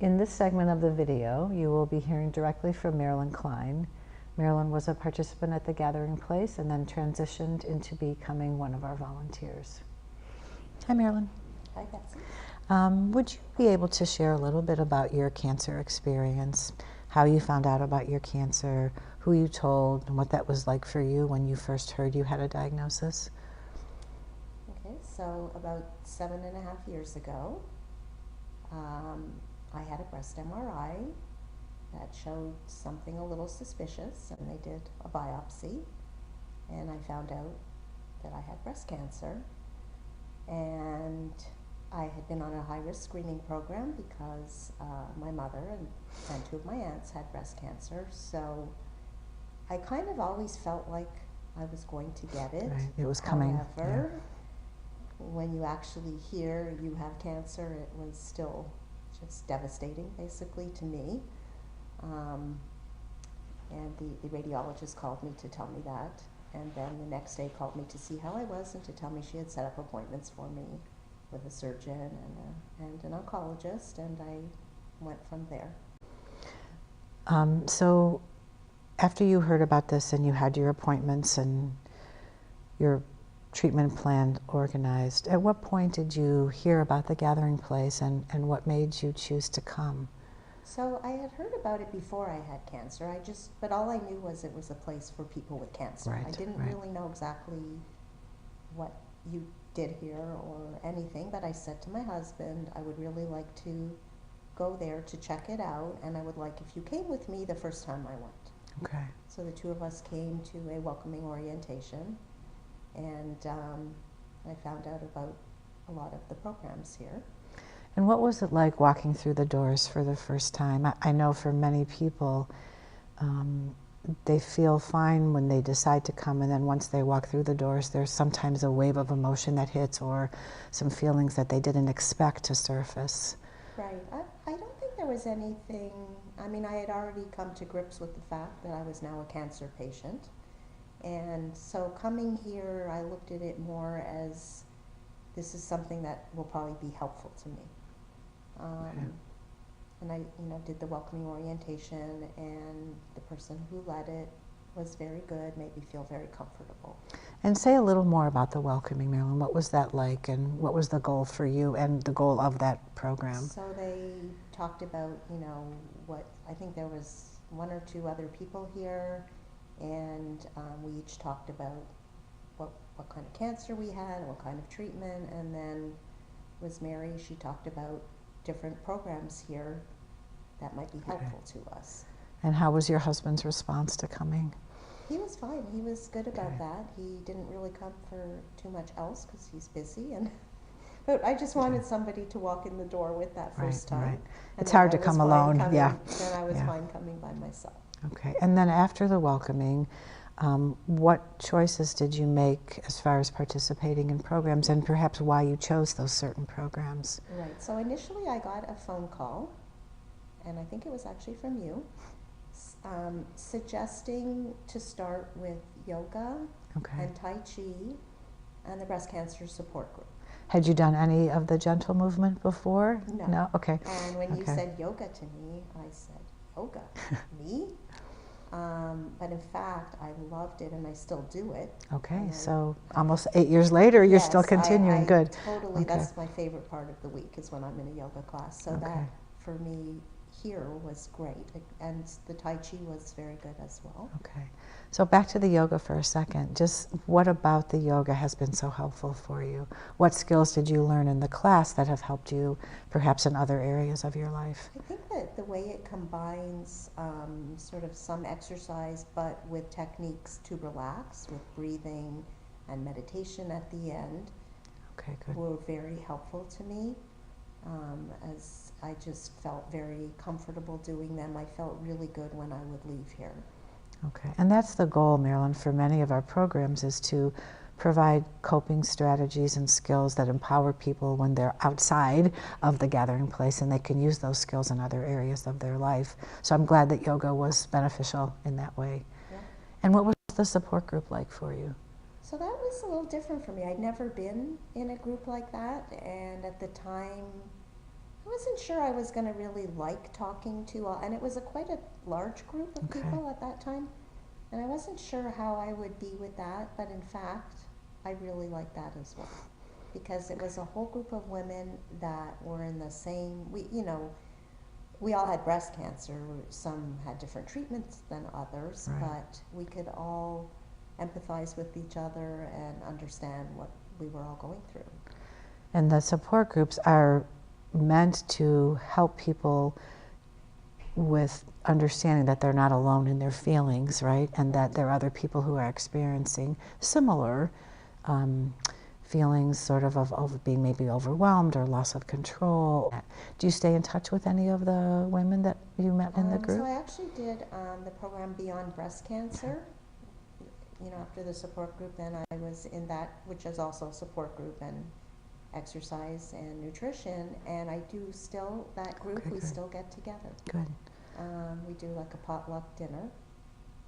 In this segment of the video, you will be hearing directly from Marilyn Klein. Marilyn was a participant at the Gathering Place and then transitioned into becoming one of our volunteers. Hi, Marilyn. Hi, Betsy. Would you be able to share a little bit about your cancer experience, how you found out about your cancer, who you told, and what that was like for you when you first heard you had a diagnosis? Okay, so about 7.5 years ago, I had a breast MRI that showed something a little suspicious, and they did a biopsy, and I found out that I had breast cancer. And I had been on a high-risk screening program because my mother and 2 of my aunts had breast cancer, so I kind of always felt like I was going to get it. Right. It was coming. However, when you actually hear you have cancer, it was still just devastating, basically, to me. And the radiologist called me to tell me that, and then the next day called me to see how I was and to tell me she had set up appointments for me with a surgeon and an oncologist, and I went from there. So after you heard about this and you had your appointments and your treatment plan organized, at what point did you hear about the Gathering Place and what made you choose to come? So I had heard about it before I had cancer. But all I knew was it was a place for people with cancer. Right, I didn't really know exactly what you did here or anything, but I said to my husband, I would really like to go there to check it out, and I would like if you came with me the first time I went. Okay. So the 2 of us came to a welcoming orientation, and I found out about a lot of the programs here. And what was it like walking through the doors for the first time? I know for many people, they feel fine when they decide to come, and then once they walk through the doors, there's sometimes a wave of emotion that hits or some feelings that they didn't expect to surface. Right. I don't think there was anything. I mean, I had already come to grips with the fact that I was now a cancer patient. And so coming here, I looked at it more as this is something that will probably be helpful to me. And I, did the welcoming orientation, and the person who led it was very good, made me feel very comfortable. And say a little more about the welcoming, Marilyn. What was that like, and what was the goal for you and the goal of that program? So they talked about, what, I think there was 1 or 2 other people here, and we each talked about what kind of cancer we had and what kind of treatment, and then Mary, she talked about different programs here that might be helpful to us. And how was your husband's response to coming? He was fine. He was good about that. He didn't really come for too much else because he's busy, but I just wanted somebody to walk in the door with that first time. Right. It's hard to come alone. Then I was fine coming by myself. Okay. And then after the welcoming, what choices did you make as far as participating in programs, and perhaps why you chose those certain programs? Right. So initially I got a phone call, and I think it was actually from you, suggesting to start with yoga and Tai Chi and the breast cancer support group. Had you done any of the gentle movement before? No. No? Okay. And when you said yoga to me, I said, yoga? Me? But in fact, I loved it, and I still do it. Okay, so almost 8 years later, you're still continuing. Good. Totally, that's my favorite part of the week is when I'm in a yoga class. So that, for me, here was great, and the Tai Chi was very good as well. Okay, so back to the yoga for a second. Just what about the yoga has been so helpful for you? What skills did you learn in the class that have helped you perhaps in other areas of your life? I think that the way it combines sort of some exercise but with techniques to relax, with breathing and meditation at the end, were very helpful to me. As I just felt very comfortable doing them. I felt really good when I would leave here. Okay, and that's the goal, Marilyn, for many of our programs, is to provide coping strategies and skills that empower people when they're outside of the Gathering Place, and they can use those skills in other areas of their life. So I'm glad that yoga was beneficial in that way. Yeah. And what was the support group like for you? So that was a little different for me. I'd never been in a group like that, and at the time I wasn't sure I was going to really like talking to, and it was quite a large group of Okay. people at that time, and I wasn't sure how I would be with that, but in fact, I really liked that as well, because it was a whole group of women that were in the same, we all had breast cancer. Some had different treatments than others, Right. but we could all empathize with each other and understand what we were all going through. And the support groups are meant to help people with understanding that they're not alone in their feelings, right? And that there are other people who are experiencing similar feelings, sort of being maybe overwhelmed or loss of control. Do you stay in touch with any of the women that you met in the group? So I actually did the program Beyond Breast Cancer. After the support group, then I was in that, which is also a support group, and exercise and nutrition, and I do still, that group, Okay, we good. still get together. Good. We do like a potluck dinner,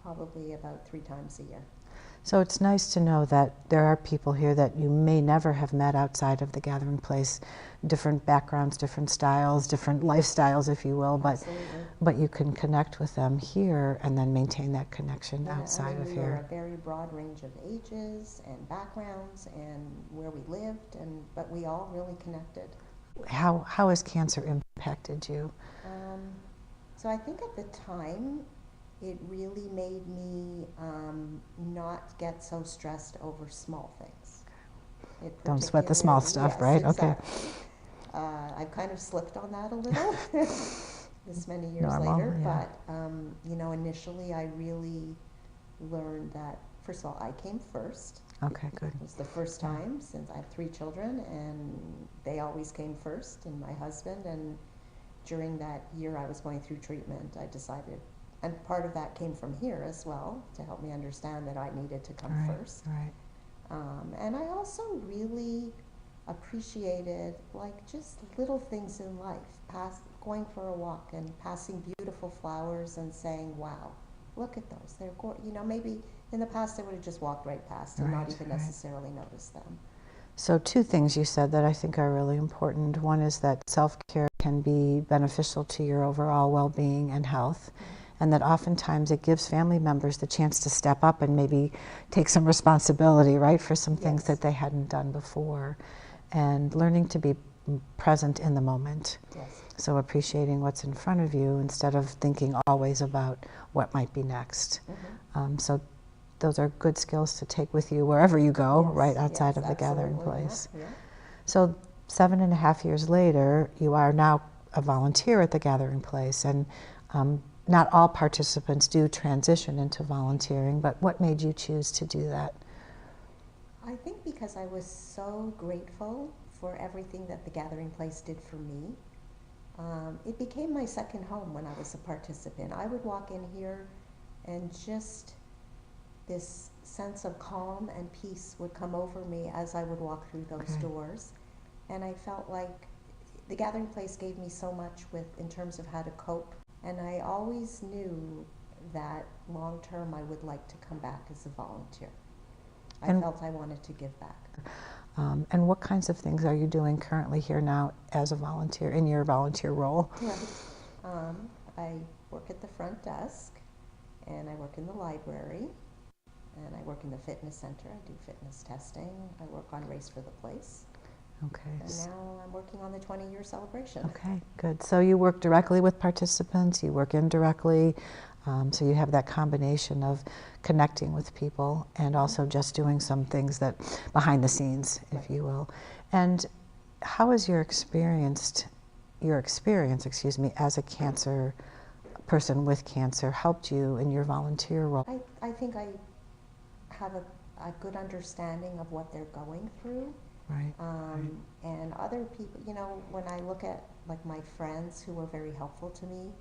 probably about 3 times a year. So it's nice to know that there are people here that you may never have met outside of the gathering place, different backgrounds, different styles, different lifestyles, if you will, but you can connect with them here and then maintain that connection outside of we here. were a very broad range of ages and backgrounds and where we lived, but we all really connected. How has cancer impacted you? So I think at the time, it really made me not get so stressed over small things. Don't sweat the small stuff, yes, right? Exactly. Okay. I've kind of slipped on that a little this many years Normal, later, yeah. but initially I really learned that, first of all, I came first. Okay, good. It was the first time, since I have 3 children, and they always came first, and my husband, and during that year I was going through treatment, I decided, and part of that came from here as well, to help me understand that I needed to come first. Right. And I also really appreciated just little things in life, going for a walk and passing beautiful flowers and saying, wow, look at those. They're maybe in the past I would have just walked right past and not even necessarily noticed them. So 2 things you said that I think are really important. One is that self-care can be beneficial to your overall well-being and health, and that oftentimes it gives family members the chance to step up and maybe take some responsibility, right, for some things that they hadn't done before, and learning to be present in the moment. Yes. So appreciating what's in front of you instead of thinking always about what might be next. So those are good skills to take with you wherever you go, right, outside of the gathering place. Yeah. So 7.5 years later, you are now a volunteer at the gathering place, and not all participants do transition into volunteering, but what made you choose to do that? I think because I was so grateful for everything that the gathering place did for me. It became my second home when I was a participant. I would walk in here and just this sense of calm and peace would come over me as I would walk through those doors. And I felt like the gathering place gave me so much in terms of how to cope. And I always knew that long term I would like to come back as a volunteer. I felt I wanted to give back. And what kinds of things are you doing currently here now as a volunteer, in your volunteer role? Right. I work at the front desk, and I work in the library, and I work in the fitness center. I do fitness testing. I work on Race for the Place. Okay. And now I'm working on the 20-year celebration. Okay, good. So you work directly with participants, you work indirectly, so you have that combination of connecting with people and also just doing some things that behind the scenes, if you will. And how has your experience, as a cancer person with cancer helped you in your volunteer role? I think I have a good understanding of what they're going through. Right. And other people, when I look at my friends who were very helpful to me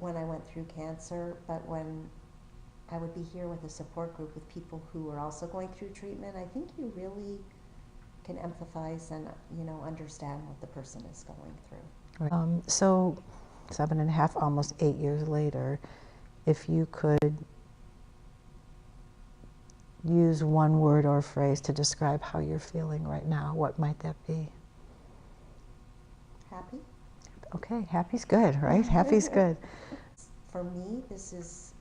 when I went through cancer, but when I would be here with a support group with people who were also going through treatment, I think you really can empathize and understand what the person is going through. Right. So 7.5, almost 8 years later, if you could use one word or phrase to describe how you're feeling right now, what might that be? happy. Okay, happy's good, right? Happy's good. For me, this is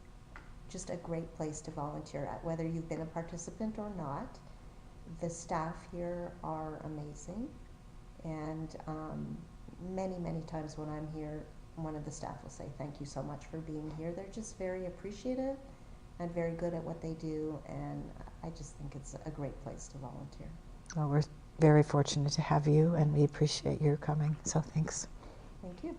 just a great place to volunteer at, whether you've been a participant or not. The staff here are amazing, and many times when I'm here, one of the staff will say, "Thank you so much for being here." They're just very appreciative and very good at what they do, and I just think it's a great place to volunteer. Well, we're very fortunate to have you, and we appreciate your coming, so thanks. Thank you.